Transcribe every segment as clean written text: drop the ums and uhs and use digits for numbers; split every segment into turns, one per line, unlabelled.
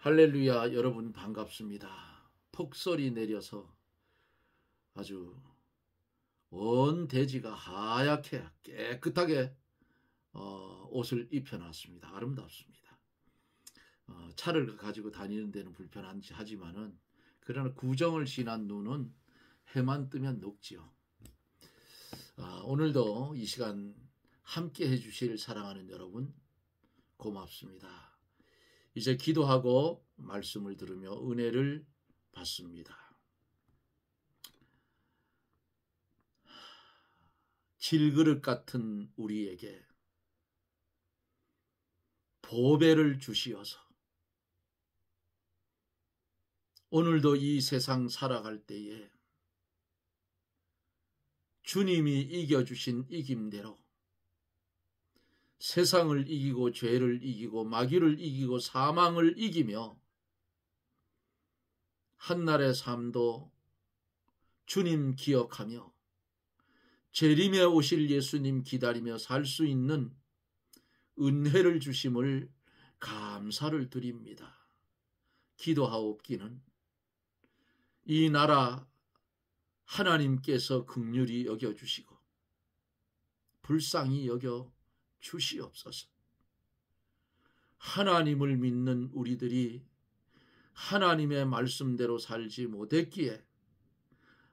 할렐루야, 여러분 반갑습니다. 폭설이 내려서 아주 온 대지가 하얗게 깨끗하게 옷을 입혀놨습니다. 아름답습니다. 차를 가지고 다니는 데는 불편한지 하지만은 그러나 구정을 지난 눈은 해만 뜨면 녹지요. 오늘도 이 시간 함께 해주실 사랑하는 여러분 고맙습니다. 이제 기도하고 말씀을 들으며 은혜를 받습니다. 질그릇 같은 우리에게 보배를 주시어서 오늘도 이 세상 살아갈 때에 주님이 이겨주신 이김대로 세상을 이기고 죄를 이기고 마귀를 이기고 사망을 이기며 한날의 삶도 주님 기억하며 재림에 오실 예수님 기다리며 살 수 있는 은혜를 주심을 감사를 드립니다. 기도하옵기는 이 나라 하나님께서 긍휼히 여겨주시고 불쌍히 여겨 주시옵소서. 하나님을 믿는 우리들이 하나님의 말씀대로 살지 못했기에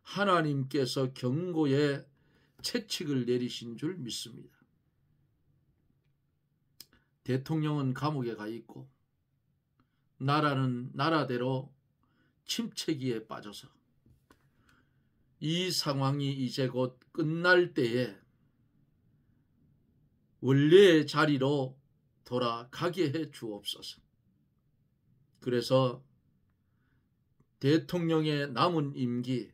하나님께서 경고의 채찍을 내리신 줄 믿습니다. 대통령은 감옥에 가 있고 나라는 나라대로 침체기에 빠져서 이 상황이 이제 곧 끝날 때에 원래의 자리로 돌아가게 해 주옵소서. 그래서 대통령의 남은 임기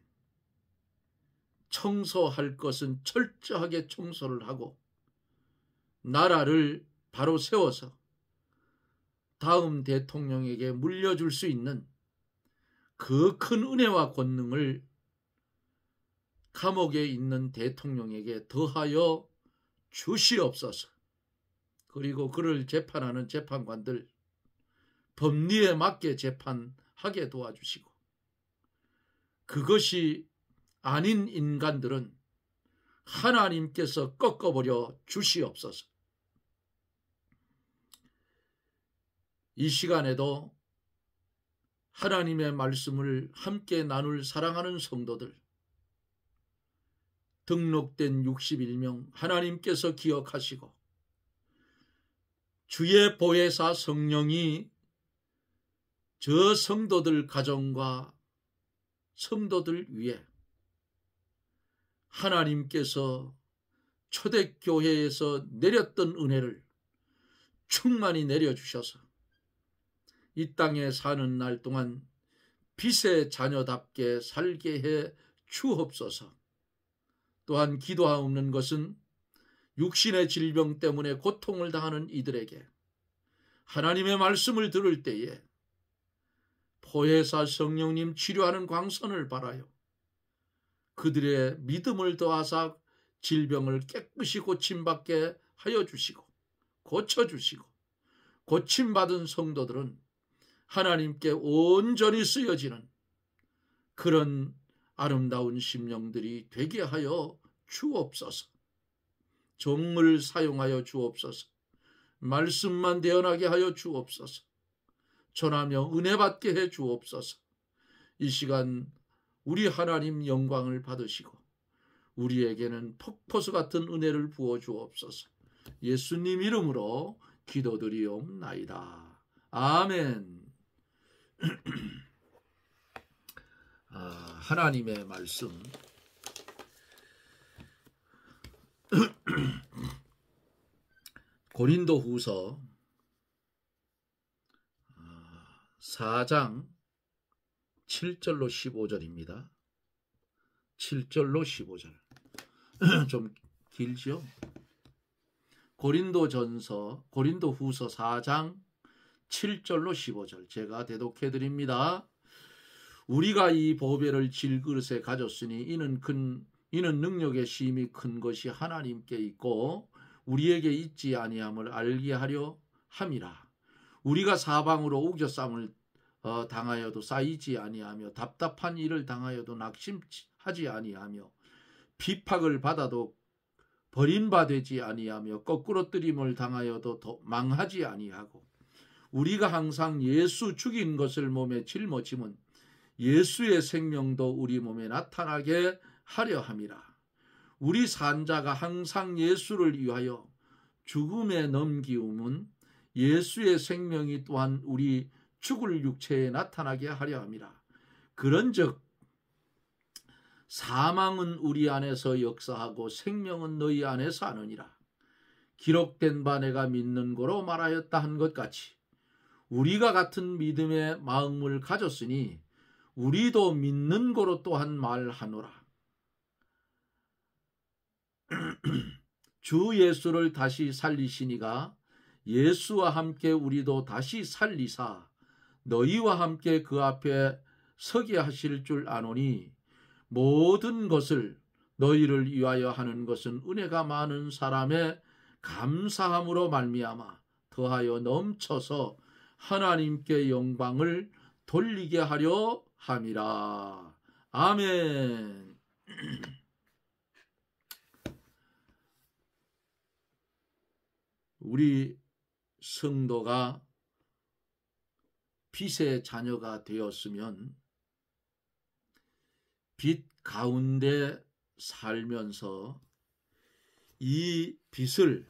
청소할 것은 철저하게 청소를 하고 나라를 바로 세워서 다음 대통령에게 물려줄 수 있는 그 큰 은혜와 권능을 감옥에 있는 대통령에게 더하여 주시옵소서. 그리고 그를 재판하는 재판관들 법리에 맞게 재판하게 도와주시고 그것이 아닌 인간들은 하나님께서 꺾어버려 주시옵소서. 이 시간에도 하나님의 말씀을 함께 나눌 사랑하는 성도들 등록된 61명 하나님께서 기억하시고 주의 보혜사 성령이 저 성도들 가정과 성도들 위에 하나님께서 초대교회에서 내렸던 은혜를 충만히 내려주셔서 이 땅에 사는 날 동안 빛의 자녀답게 살게 해 주옵소서. 또한 기도하옵는 것은 육신의 질병 때문에 고통을 당하는 이들에게 하나님의 말씀을 들을 때에 보혜사 성령님 치료하는 광선을 바라요. 그들의 믿음을 더하사 질병을 깨끗이 고침받게 하여 주시고 고쳐주시고 고침받은 성도들은 하나님께 온전히 쓰여지는 그런 아름다운 심령들이 되게 하여 주옵소서. 종을 사용하여 주옵소서. 말씀만 대언하게 하여 주옵소서. 전하며 은혜 받게 해 주옵소서. 이 시간 우리 하나님 영광을 받으시고 우리에게는 폭포수 같은 은혜를 부어 주옵소서. 예수님 이름으로 기도드리옵나이다. 아멘. 하나님의 말씀 고린도후서 4장 7절로 15절입니다. 7절로 15절 좀 길지요? 고린도후서 4장 7절로 15절 제가 대독해 드립니다. 우리가 이 보배를 질그릇에 가졌으니 이는 능력의 심히 큰 것이 하나님께 있고 우리에게 있지 아니함을 알게 하려 함이라. 우리가 사방으로 우겨쌈을 당하여도 쌓이지 아니하며 답답한 일을 당하여도 낙심하지 아니하며 비박을 받아도 버림받지 아니하며 거꾸로 뜨림을 당하여도 망하지 아니하고 우리가 항상 예수 죽인 것을 몸에 짊어짐은 예수의 생명도 우리 몸에 나타나게 하려 함이라. 우리 산자가 항상 예수를 위하여 죽음에 넘기움은 예수의 생명이 또한 우리 죽을 육체에 나타나게 하려 함이라. 그런즉 사망은 우리 안에서 역사하고 생명은 너희 안에서 하느니라. 기록된 바 내가 믿는 거로 말하였다 한 것 같이 우리가 같은 믿음의 마음을 가졌으니 우리도 믿는 거로 또한 말하노라. 주 예수를 다시 살리시니가 예수와 함께 우리도 다시 살리사 너희와 함께 그 앞에 서게 하실 줄 아노니 모든 것을 너희를 위하여 하는 것은 은혜가 많은 사람의 감사함으로 말미암아 더하여 넘쳐서 하나님께 영광을 돌리게 하려 함이라. 아멘. 우리 성도가 빛의 자녀가 되었으면 빛 가운데 살면서 이 빛을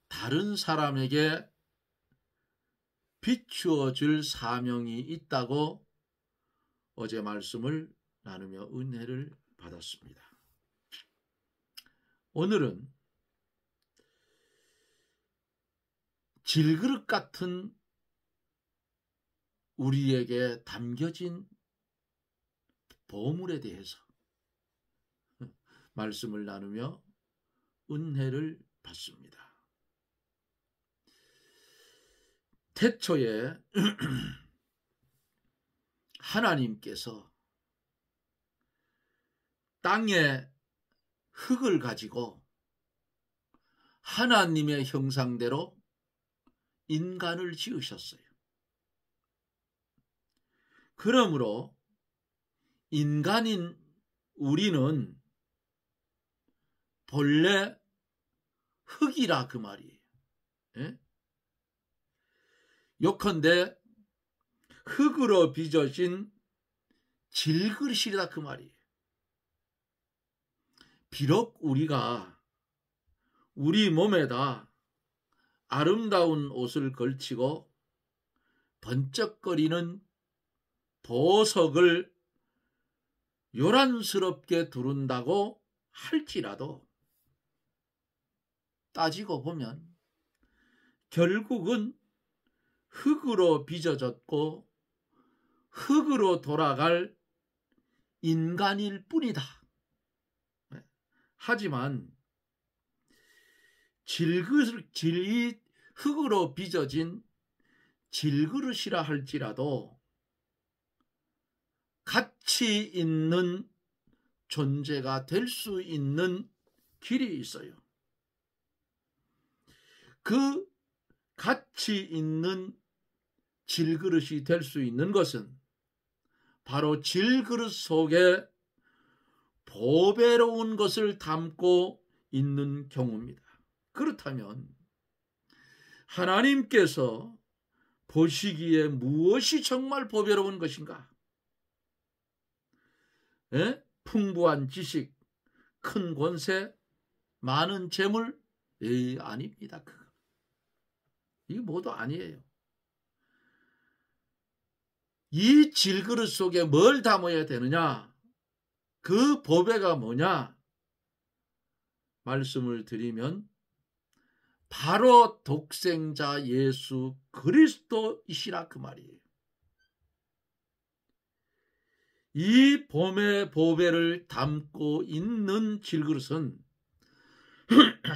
다른 사람에게 비추어 줄 사명이 있다고 어제 말씀을 나누며 은혜를 받았습니다. 오늘은 질그릇 같은 우리에게 담겨진 보물에 대해서 말씀을 나누며 은혜를 받습니다. 태초에 하나님께서 땅에 흙을 가지고 하나님의 형상대로 인간을 지으셨어요. 그러므로 인간인 우리는 본래 흙이라 그 말이에요. 예? 요컨대 흙으로 빚어진 질그릇이라 그 말이에요. 비록 우리가 우리 몸에다 아름다운 옷을 걸치고 번쩍거리는 보석을 요란스럽게 두른다고 할지라도 따지고 보면 결국은 흙으로 빚어졌고 흙으로 돌아갈 인간일 뿐이다. 하지만 이 흙으로 빚어진 질그릇이라 할지라도 가치 있는 존재가 될 수 있는 길이 있어요. 그 가치 있는 질그릇이 될 수 있는 것은 바로 질그릇 속에 보배로운 것을 담고 있는 경우입니다. 그렇다면 하나님께서 보시기에 무엇이 정말 보배로운 것인가? 풍부한 지식, 큰 권세, 많은 재물? 아닙니다. 이게 모두 아니에요. 이 질그릇 속에 뭘 담아야 되느냐? 그 보배가 뭐냐? 말씀을 드리면 바로 독생자 예수 그리스도이시라 그 말이에요. 이 봄의 보배를 담고 있는 질그릇은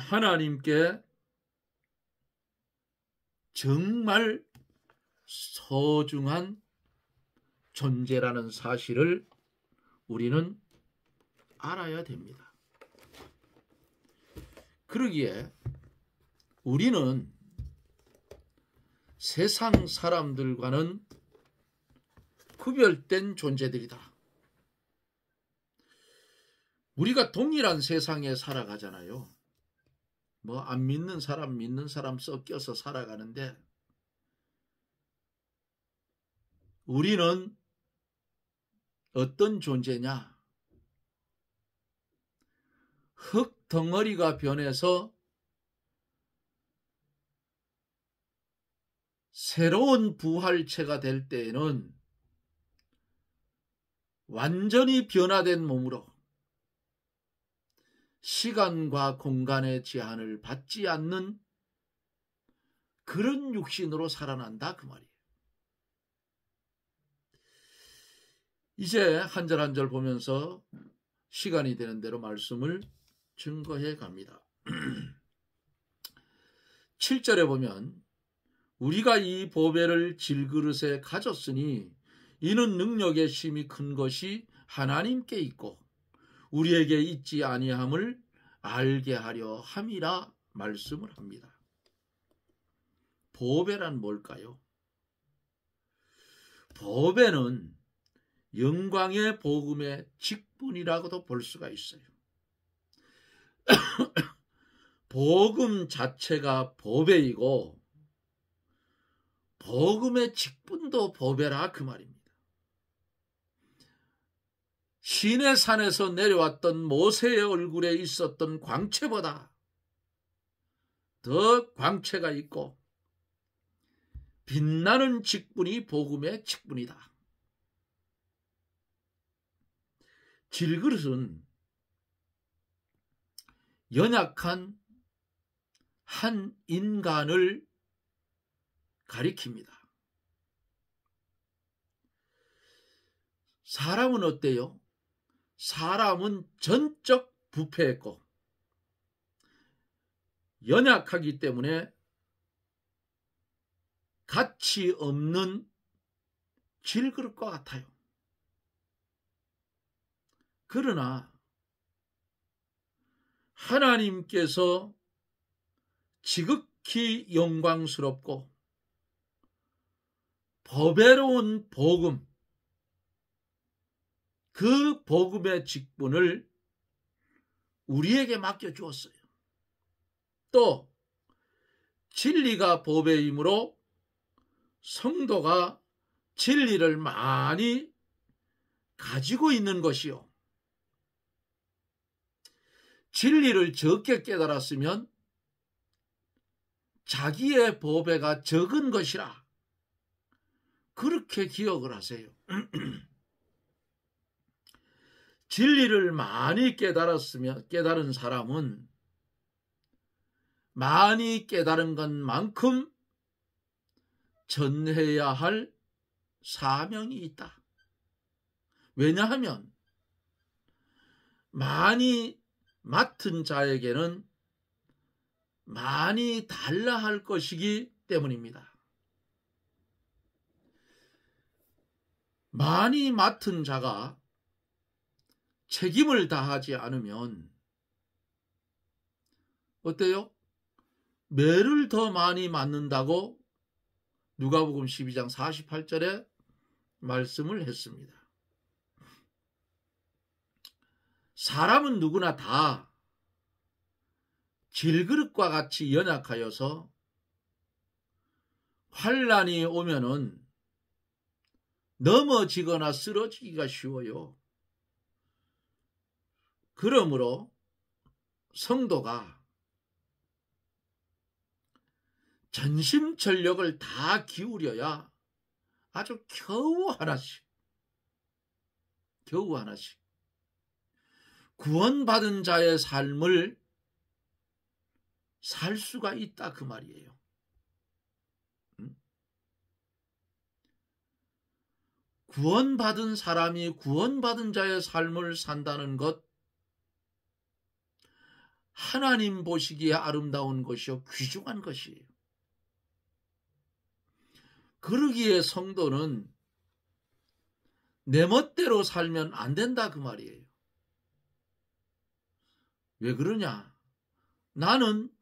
하나님께 정말 소중한 존재라는 사실을 우리는 알아야 됩니다. 그러기에 우리는 세상 사람들과는 구별된 존재들이다. 우리가 동일한 세상에 살아가잖아요. 뭐 안 믿는 사람, 믿는 사람 섞여서 살아가는데 우리는 어떤 존재냐? 흙 덩어리가 변해서 새로운 부활체가 될 때에는 완전히 변화된 몸으로 시간과 공간의 제한을 받지 않는 그런 육신으로 살아난다 그 말이에요. 이제 한 절 한 절 보면서 시간이 되는 대로 말씀을 증거해 갑니다. 7절에 보면 우리가 이 보배를 질그릇에 가졌으니 이는 능력의 심이 큰 것이 하나님께 있고 우리에게 있지 아니함을 알게 하려 함이라 말씀을 합니다. 보배란 뭘까요? 보배는 영광의 복음의 직분이라고도 볼 수가 있어요. 복음 자체가 보배이고 복음의 직분도 보배라 그 말입니다. 시내산에서 내려왔던 모세의 얼굴에 있었던 광채보다 더 광채가 있고 빛나는 직분이 복음의 직분이다. 질그릇은 연약한 한 인간을 가리킵니다. 사람은 어때요? 사람은 전적 부패했고 연약하기 때문에 가치 없는 질그릇과 같아요. 그러나 하나님께서 지극히 영광스럽고 보배로운 복음, 그 복음의 직분을 우리에게 맡겨주었어요. 또 진리가 보배이므로 성도가 진리를 많이 가지고 있는 것이요. 진리를 적게 깨달았으면 자기의 보배가 적은 것이라 그렇게 기억을 하세요. 진리를 많이 깨달은 사람은 많이 깨달은 것만큼 전해야 할 사명이 있다. 왜냐하면 많이 맡은 자에게는 많이 달라 할 것이기 때문입니다. 많이 맡은 자가 책임을 다하지 않으면 어때요? 매를 더 많이 맡는다고 누가복음 12장 48절에 말씀을 했습니다. 사람은 누구나 다 질그릇과 같이 연약하여서 환난이 오면은 넘어지거나 쓰러지기가 쉬워요. 그러므로 성도가 전심전력을 다 기울여야 아주 겨우 하나씩 구원받은 자의 삶을 살 수가 있다 그 말이에요. 구원받은 사람이 구원받은 자의 삶을 산다는 것, 하나님 보시기에 아름다운 것이요 귀중한 것이에요. 그러기에 성도는 내 멋대로 살면 안 된다 그 말이에요. 왜 그러냐? 나는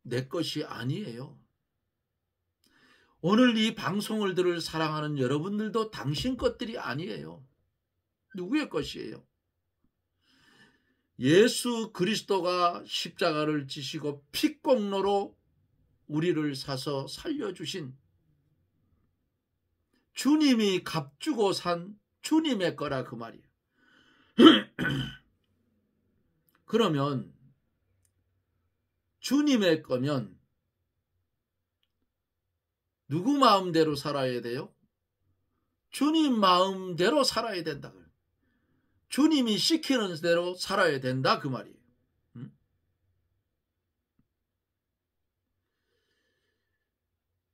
내 것이 아니에요. 오늘 이 방송을 들을 사랑하는 여러분들도 당신 것들이 아니에요. 누구의 것이에요? 예수 그리스도가 십자가를 지시고 핏공로로 우리를 사서 살려주신 주님이 값주고 산 주님의 거라 그 말이에요. 그러면 주님의 거면 누구 마음대로 살아야 돼요? 주님 마음대로 살아야 된다. 주님이 시키는 대로 살아야 된다 그 말이에요.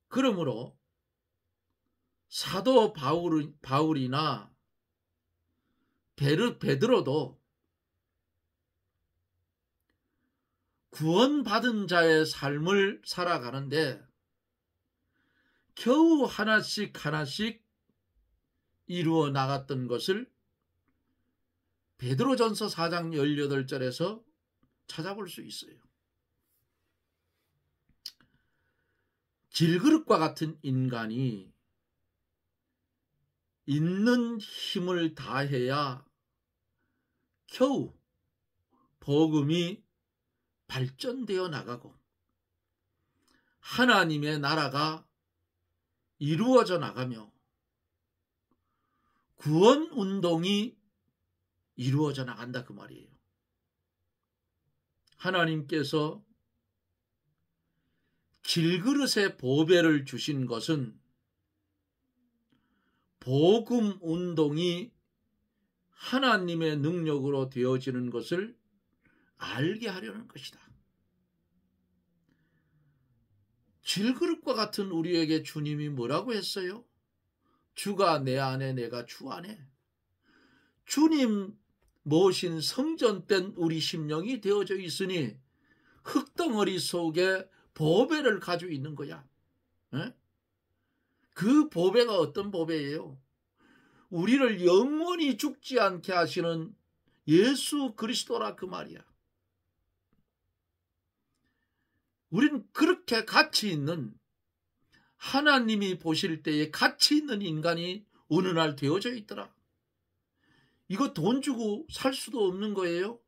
그러므로 사도 바울이나 베드로도 구원받은 자의 삶을 살아가는데 겨우 하나씩 이루어 나갔던 것을 베드로전서 4장 18절에서 찾아볼 수 있어요. 질그릇과 같은 인간이 있는 힘을 다해야 겨우 복음이 발전되어 나가고 하나님의 나라가 이루어져 나가며 구원 운동이 이루어져 나간다 그 말이에요. 하나님께서 질그릇의 보배를 주신 것은 복음 운동이 하나님의 능력으로 되어지는 것을 알게 하려는 것이다. 질그릇과 같은 우리에게 주님이 뭐라고 했어요? 주가 내 안에 내가 주 안에. 주님 모신 성전된 우리 심령이 되어져 있으니 흙덩어리 속에 보배를 가지고 있는 거야. 에? 그 보배가 어떤 보배예요? 우리를 영원히 죽지 않게 하시는 예수 그리스도라 그 말이야. 우리는 그렇게 가치 있는, 하나님이 보실 때에 가치 있는 인간이 어느 날 되어져 있더라. 이거 돈 주고 살 수도 없는 거예요.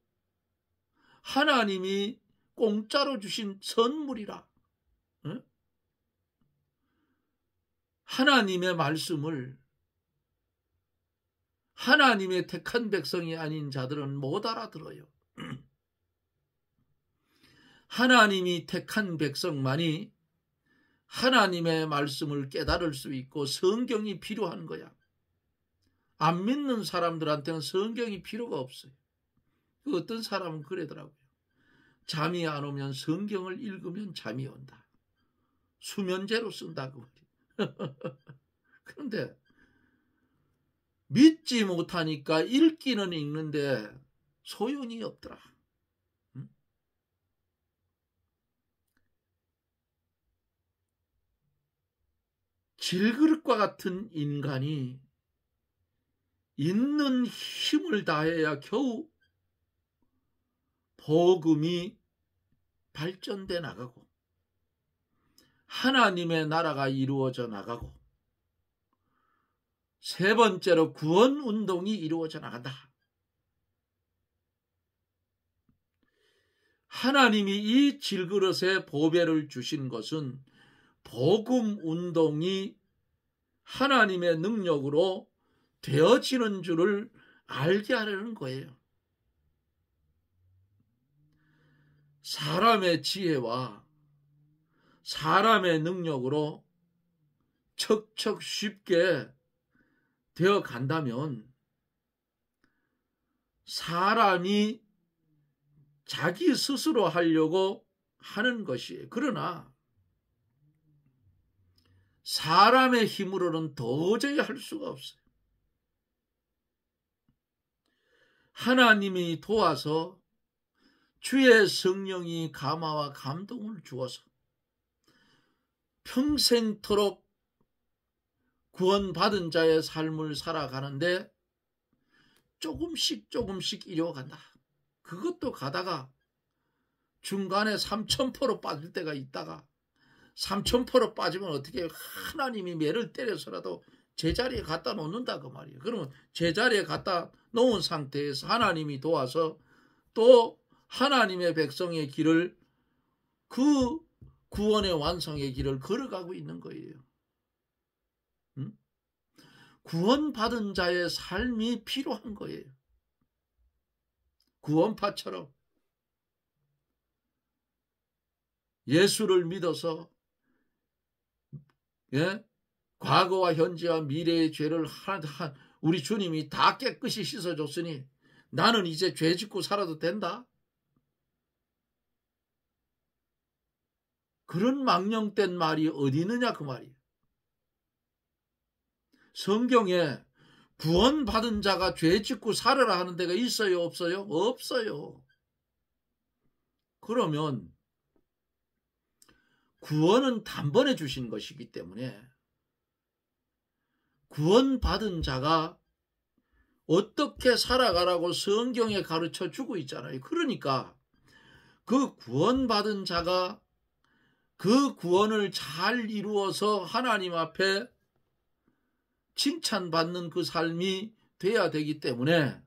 하나님이 공짜로 주신 선물이라. 응? 하나님의 말씀을 하나님의 택한 백성이 아닌 자들은 못 알아들어요. 하나님이 택한 백성만이 하나님의 말씀을 깨달을 수 있고 성경이 필요한 거야. 안 믿는 사람들한테는 성경이 필요가 없어요. 어떤 사람은 그러더라고요. 잠이 안 오면 성경을 읽으면 잠이 온다. 수면제로 쓴다고. 그런데 믿지 못하니까 읽기는 읽는데 소용이 없더라. 질그릇과 같은 인간이 있는 힘을 다해야 겨우 복음이 발전돼 나가고 하나님의 나라가 이루어져 나가고 세 번째로 구원 운동이 이루어져 나간다. 하나님이 이 질그릇에 보배를 주신 것은 복음 운동이 하나님의 능력으로 되어지는 줄을 알게 하려는 거예요. 사람의 지혜와 사람의 능력으로 척척 쉽게 되어 간다면 사람이 자기 스스로 하려고 하는 것이에요. 그러나 사람의 힘으로는 도저히 할 수가 없어요. 하나님이 도와서 주의 성령이 감화와 감동을 주어서 평생토록 구원받은 자의 삶을 살아가는데 조금씩 이루어간다. 그것도 가다가 중간에 3,000% 빠질 때가 있다가 삼천포로 빠지면 어떻게 하나님이 매를 때려서라도 제자리에 갖다 놓는다 그 말이에요. 그러면 제자리에 갖다 놓은 상태에서 하나님이 도와서 또 하나님의 백성의 길을 그 구원의 완성의 길을 걸어가고 있는 거예요. 응? 구원받은 자의 삶이 필요한 거예요. 구원파처럼 예수를 믿어서 과거와 현재와 미래의 죄를 우리 주님이 다 깨끗이 씻어줬으니 나는 이제 죄 짓고 살아도 된다? 그런 망령된 말이 어디 있느냐 그 말이에요. 성경에 구원받은 자가 죄 짓고 살아라 하는 데가 있어요 없어요? 없어요. 그러면 구원은 단번에 주신 것이기 때문에 구원받은 자가 어떻게 살아가라고 성경에 가르쳐 주고 있잖아요. 그러니까 그 구원받은 자가 그 구원을 잘 이루어서 하나님 앞에 칭찬받는 그 삶이 돼야 되기 때문에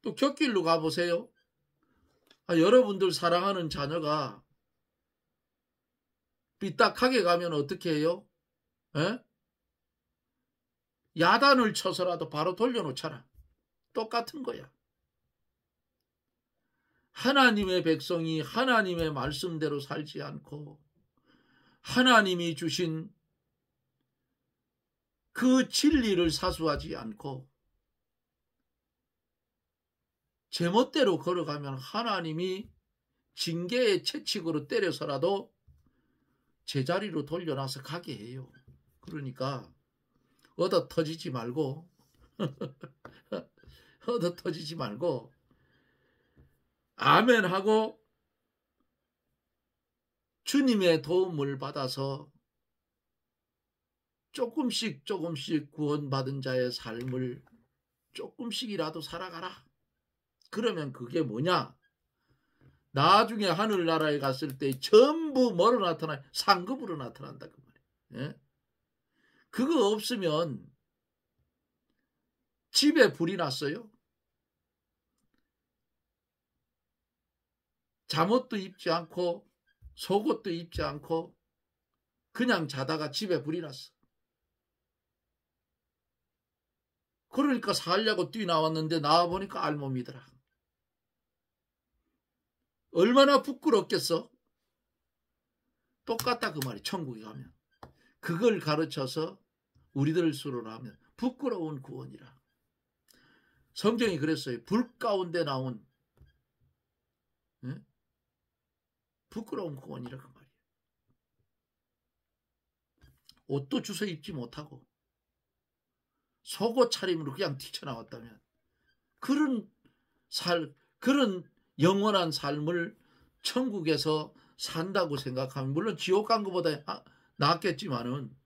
또 곁길로 가보세요. 여러분들 사랑하는 자녀가 삐딱하게 가면 어떻게 해요? 야단을 쳐서라도 바로 돌려놓잖아. 똑같은 거야. 하나님의 백성이 하나님의 말씀대로 살지 않고 하나님이 주신 그 진리를 사수하지 않고 제멋대로 걸어가면 하나님이 징계의 채찍으로 때려서라도 제자리로 돌려놔서 가게 해요. 그러니까 얻어 터지지 말고 얻어 터지지 말고 아멘하고 주님의 도움을 받아서 조금씩 구원받은 자의 삶을 조금씩이라도 살아가라. 그러면 그게 뭐냐? 나중에 하늘나라에 갔을 때 전부 뭐로 나타나? 상급으로 나타난다 그 말이에요. 예? 그거 없으면 집에 불이 났어요. 잠옷도 입지 않고 속옷도 입지 않고 그냥 자다가 집에 불이 났어. 그러니까 살려고 뛰어나왔는데 나와보니까 알몸이더라. 얼마나 부끄럽겠어? 똑같다 그 말이 천국에 가면. 그걸 가르쳐서 우리들 수로로 하면 부끄러운 구원이라. 성경이 그랬어요. 불 가운데 나온 부끄러운 구원이라 그 말이에요. 옷도 주워 입지 못하고 속옷 차림으로 그냥 뛰쳐나왔다면 그런 영원한 삶을 천국에서 산다고 생각하면 물론 지옥 간 것보다 낫겠지만은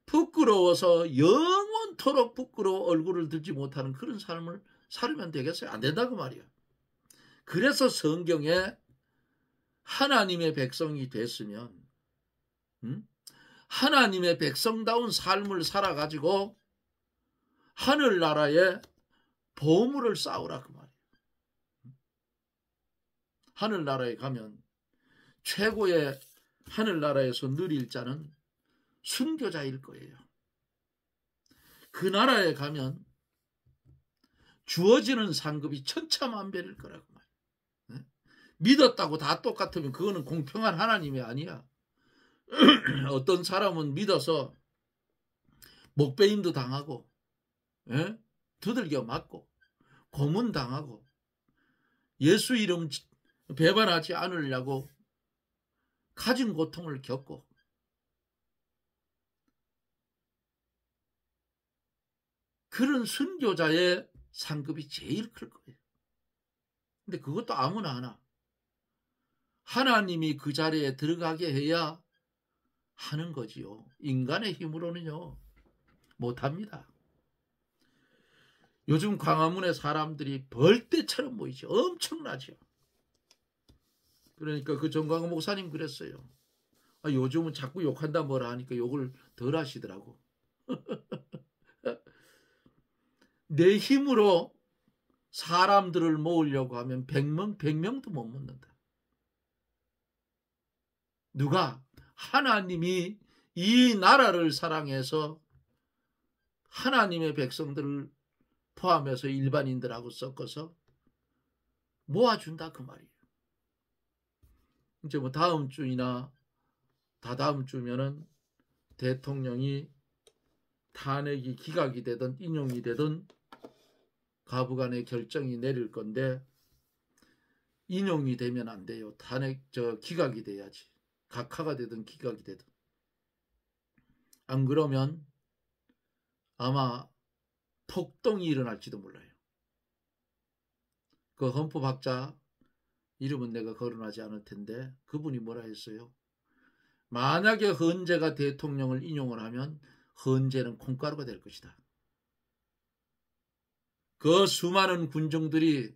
부끄러워서 영원토록 부끄러워 얼굴을 들지 못하는 그런 삶을 살면 되겠어요? 안 된다 그 말이야. 그래서 성경에 하나님의 백성이 됐으면 하나님의 백성다운 삶을 살아가지고 하늘나라에 보물을 쌓으라 그 말이에요. 하늘나라에 가면 최고의 하늘나라에서 누릴 자는 순교자일 거예요. 그 나라에 가면 주어지는 상급이 천차만별일 거라고 말이에요. 믿었다고 다 똑같으면 그거는 공평한 하나님이 아니야. 어떤 사람은 믿어서 목베임도 당하고 두들겨 맞고 고문 당하고 예수 이름 배반하지 않으려고 가진 고통을 겪고 그런 순교자의 상급이 제일 클 거예요. 근데 그것도 아무나 하나. 하나님이 그 자리에 들어가게 해야 하는 거지요. 인간의 힘으로는요 못합니다. 요즘 광화문에 사람들이 벌떼처럼 보이죠. 엄청나죠. 그러니까 그 정광훈 목사님 그랬어요. 요즘은 자꾸 욕한다 뭐라 하니까 욕을 덜 하시더라고. 내 힘으로 사람들을 모으려고 하면 100명도 못 모는다. 누가? 하나님이 이 나라를 사랑해서 하나님의 백성들을 포함해서 일반인들하고 섞어서 모아준다 그 말이에요. 이제 뭐 다음 주이나 다다음 주면은 대통령이 탄핵이 기각이 되든 인용이 되든 가부간의 결정이 내릴 건데, 인용이 되면 안 돼요. 기각이 돼야지. 각하가 되든 기각이 되든. 안 그러면 아마 폭동이 일어날지도 몰라요. 그 헌법학자 이름은 내가 거론하지 않을 텐데 그분이 뭐라 했어요? 만약에 헌재가 대통령을 인용을 하면 헌재는 콩가루가 될 것이다. 그 수많은 군중들이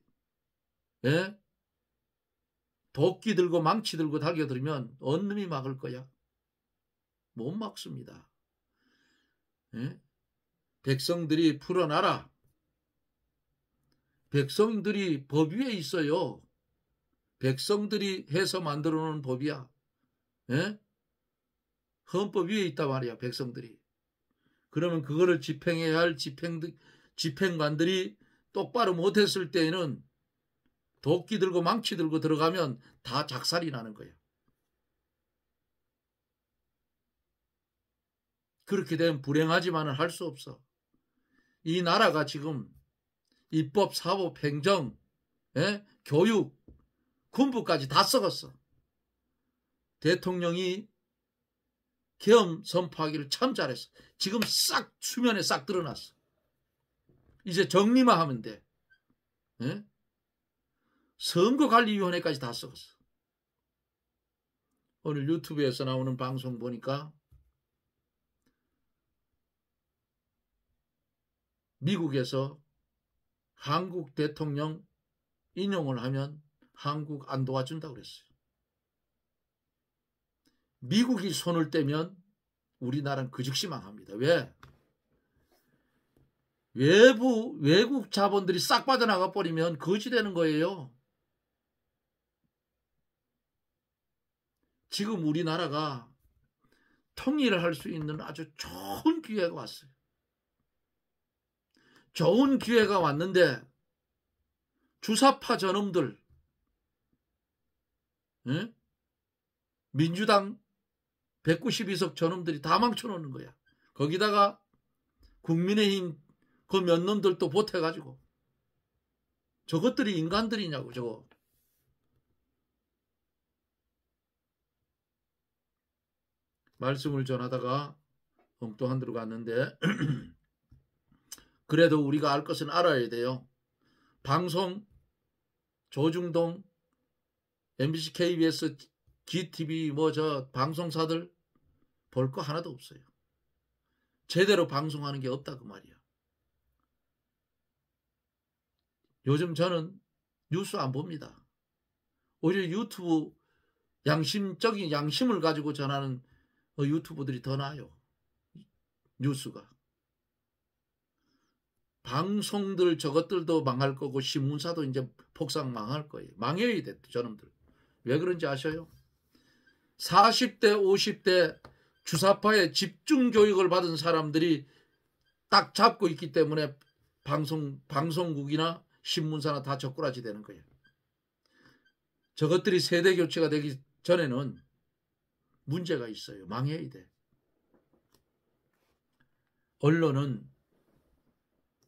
도끼 들고 망치 들고 달겨들면 어느 놈이 막을 거야? 못 막습니다. 백성들이 풀어놔라. 백성들이 법 위에 있어요. 백성들이 해서 만들어 놓은 법이야. 헌법 위에 있단 말이야, 백성들이. 그러면 그거를 집행해야 할 집행관들이 똑바로 못했을 때에는 도끼 들고 망치 들고 들어가면 다 작살이 나는 거예요. 그렇게 되면 불행하지만은 할 수 없어. 이 나라가 지금 입법, 사법, 행정, 교육, 군부까지 다 썩었어. 대통령이 계엄 선포하기를 참 잘했어. 지금 싹 수면에 싹 드러났어. 이제 정리만 하면 돼. 선거관리위원회까지 다 썩었어. 오늘 유튜브에서 나오는 방송 보니까 미국에서 한국 대통령 인용을 하면 한국 안 도와준다고 그랬어요. 미국이 손을 떼면 우리나라는 그 즉시 망합니다. 왜? 외국 자본들이 싹 빠져나가 버리면 거지 되는 거예요. 지금 우리나라가 통일을 할 수 있는 아주 좋은 기회가 왔어요. 좋은 기회가 왔는데 주사파 저놈들, 민주당 192석 저놈들이 다 망쳐놓는 거야. 거기다가 국민의힘 그 몇 놈들도 보태가지고 저것들이 인간들이냐고. 저거 말씀을 전하다가 엉뚱한 데로 갔는데 그래도 우리가 알 것은 알아야 돼요. 방송 조중동, MBC, KBS, GTV 저 방송사들 볼 거 하나도 없어요. 제대로 방송하는 게 없다 그 말이야. 요즘 저는 뉴스 안 봅니다. 오히려 유튜브 양심적인 양심을 가지고 전하는 유튜브들이 더 나아요. 뉴스가. 방송들 저것들도 망할 거고 신문사도 이제 폭삭 망할 거예요. 망해야 돼 저놈들. 왜 그런지 아셔요? 40대 50대 주사파의 집중교육을 받은 사람들이 딱 잡고 있기 때문에 방송국이나 신문사나 다 젓가락이 되는 거예요. 저것들이 세대 교체가 되기 전에는 문제가 있어요. 망해야 돼. 언론은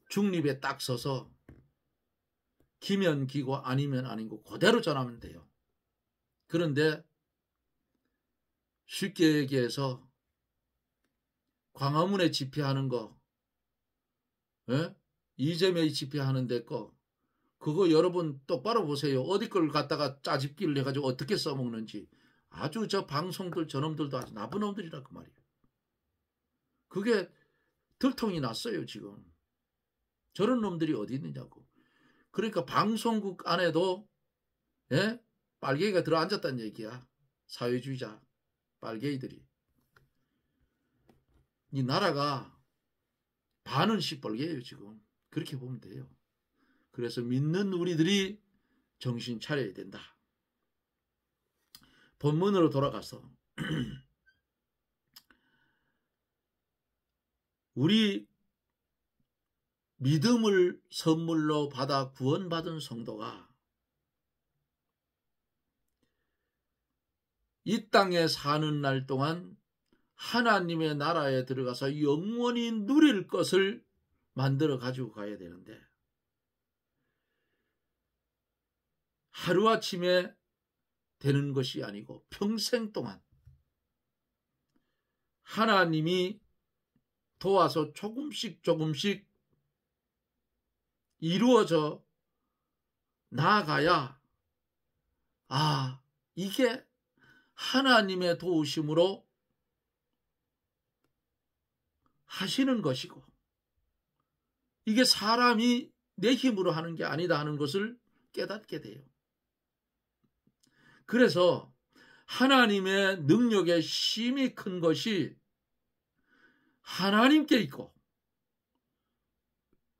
중립에 딱 서서 기면 기고 아니면 아니고 그대로 전하면 돼요. 그런데 쉽게 얘기해서 광화문에 집회하는 거, 이재명이 집회하는 데 거, 그거 여러분 똑바로 보세요. 어디 걸 갖다가 짜집기를 해가지고 어떻게 써먹는지. 아주 저 방송들 저놈들도 아주 나쁜 놈들이라 그 말이에요. 그게 들통이 났어요 지금. 저런 놈들이 어디 있느냐고. 그러니까 방송국 안에도 빨갱이가 들어앉았다는 얘기야. 사회주의자. 빨갱이들이. 이 나라가 반은 시뻘개예요 지금. 그렇게 보면 돼요. 그래서 믿는 우리들이 정신 차려야 된다. 본문으로 돌아가서 우리 믿음을 선물로 받아 구원받은 성도가 이 땅에 사는 날 동안 하나님의 나라에 들어가서 영원히 누릴 것을 만들어 가지고 가야 되는데 하루아침에 되는 것이 아니고 평생 동안 하나님이 도와서 조금씩 이루어져 나아가야 이게 하나님의 도우심으로 하시는 것이고 이게 사람이 내 힘으로 하는 게 아니다 하는 것을 깨닫게 돼요. 그래서 하나님의 능력의 힘이 큰 것이 하나님께 있고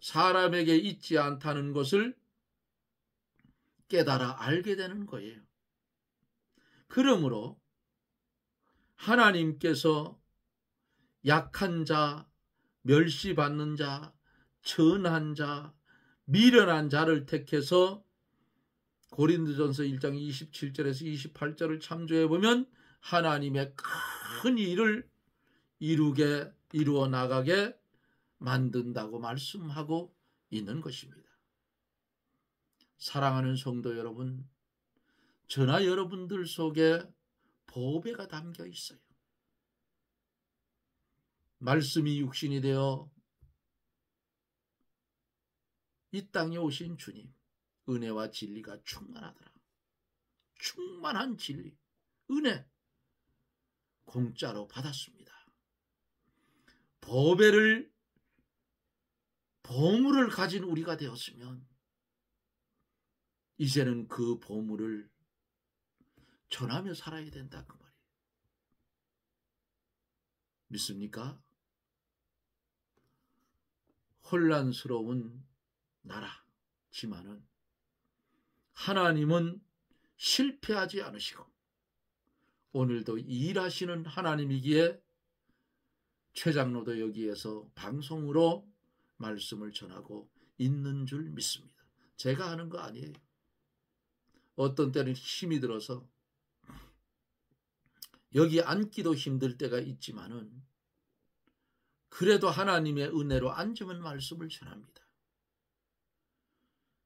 사람에게 있지 않다는 것을 깨달아 알게 되는 거예요. 그러므로 하나님께서 약한 자, 멸시받는 자, 천한 자, 미련한 자를 택해서 고린도전서 1장 27절에서 28절을 참조해 보면 하나님의 큰 일을 이루어 나가게 만든다고 말씀하고 있는 것입니다. 사랑하는 성도 여러분, 저나 여러분들 속에 보배가 담겨 있어요. 말씀이 육신이 되어 이 땅에 오신 주님, 은혜와 진리가 충만하더라. 충만한 진리, 은혜 공짜로 받았습니다. 보물을 가진 우리가 되었으면 이제는 그 보물을 전하며 살아야 된다 그 말이에요. 믿습니까? 혼란스러운 나라지만은 하나님은 실패하지 않으시고 오늘도 일하시는 하나님이기에 최 장로도 여기에서 방송으로 말씀을 전하고 있는 줄 믿습니다. 제가 하는 거 아니에요. 어떤 때는 힘이 들어서 여기 앉기도 힘들 때가 있지만은 그래도 하나님의 은혜로 앉으면 말씀을 전합니다.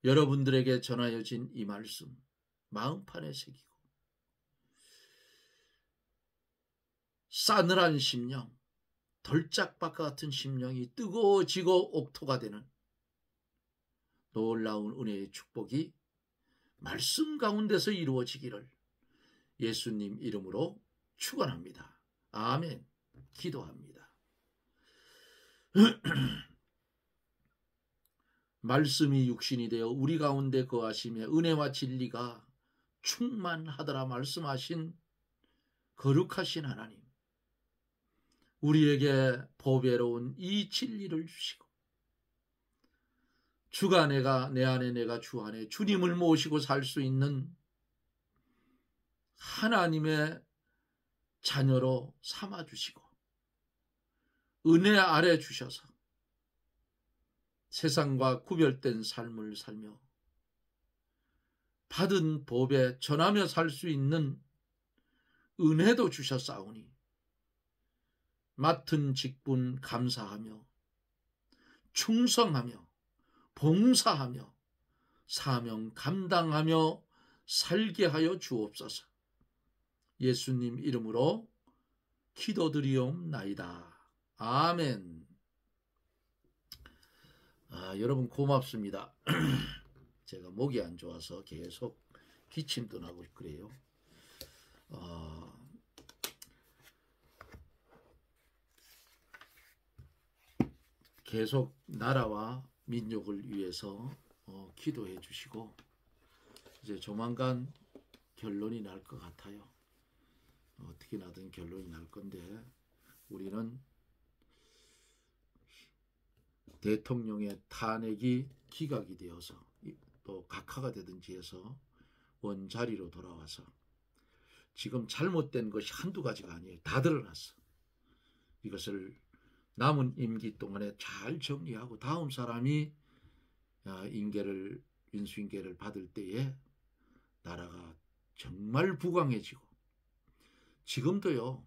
여러분들에게 전하여진 이 말씀 마음판에 새기고 싸늘한 심령, 덜짝밭과 같은 심령이 뜨거워지고 옥토가 되는 놀라운 은혜의 축복이 말씀 가운데서 이루어지기를 예수님 이름으로 축원합니다. 아멘. 기도합니다. 말씀이 육신이 되어 우리 가운데 거하시며 은혜와 진리가 충만하더라 말씀하신 거룩하신 하나님, 우리에게 보배로운 이 진리를 주시고 주가 내 안에 내가 주 안에 주님을 모시고 살 수 있는 하나님의 자녀로 삼아주시고 은혜 아래 주셔서 세상과 구별된 삶을 살며 받은 보배 전하며 살 수 있는 은혜도 주셨사오니 맡은 직분 감사하며 충성하며 봉사하며 사명 감당하며 살게 하여 주옵소서. 예수님 이름으로 기도드리옵나이다. 아멘. 여러분 고맙습니다. 제가 목이 안 좋아서 계속 기침도 나고 그래요. 계속 나라와 민족을 위해서 기도해 주시고 이제 조만간 결론이 날 것 같아요. 어떻게 나든 결론이 날 건데 우리는 대통령의 탄핵이 기각이 되어서 또 각하가 되든지 해서 원자리로 돌아와서 지금 잘못된 것이 한두 가지가 아니에요. 다 드러났어. 이것을 남은 임기 동안에 잘 정리하고 다음 사람이 인수인계를 받을 때에 나라가 정말 부강해지고 지금도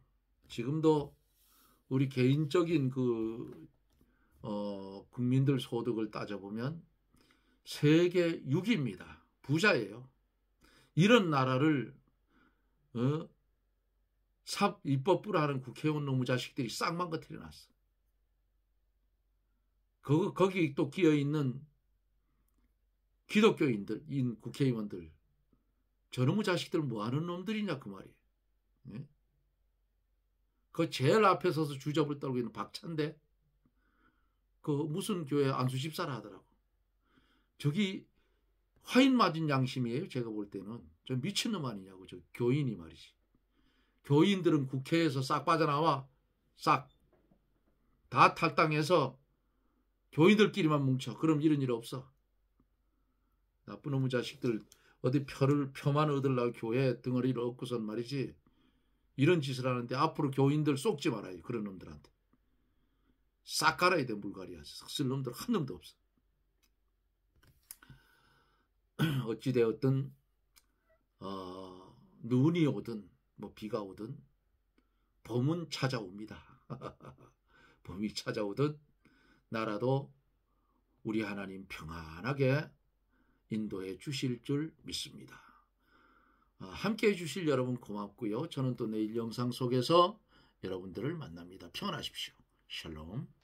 우리 개인적인 국민들 소득을 따져보면 세계 6위입니다. 부자예요. 이런 나라를 입법부를 하는 국회의원 놈의 자식들이 싹 망가뜨려놨어. 거기 또 끼어있는 기독교인들, 국회의원들, 저놈의 자식들 뭐하는 놈들이냐 그 말이에요. 네? 그 제일 앞에 서서 주접을 떨고 있는 박찬대, 그 무슨 교회 안수집사라 하더라고. 저기 화인 맞은 양심이에요. 제가 볼 때는. 저 미친놈 아니냐고. 저 교인이 말이지. 교인들은 국회에서 싹 빠져나와. 싹. 다 탈당해서 교인들끼리만 뭉쳐. 그럼 이런 일 없어. 나쁜 놈의 자식들 어디 표만 얻으려고 교회 덩어리를 얻고선 말이지. 이런 짓을 하는데 앞으로 교인들 쏙지 말아요. 그런 놈들한테. 싹 갈아야 돼. 물갈이야. 쓸 놈들 한 놈도 없어. 어찌되었든 눈이 오든 뭐 비가 오든 봄은 찾아옵니다. 봄이 찾아오듯 나라도 우리 하나님 평안하게 인도해 주실 줄 믿습니다. 함께해 주실 여러분 고맙고요. 저는 또 내일 영상 속에서 여러분들을 만납니다. 평안하십시오. 샬롬.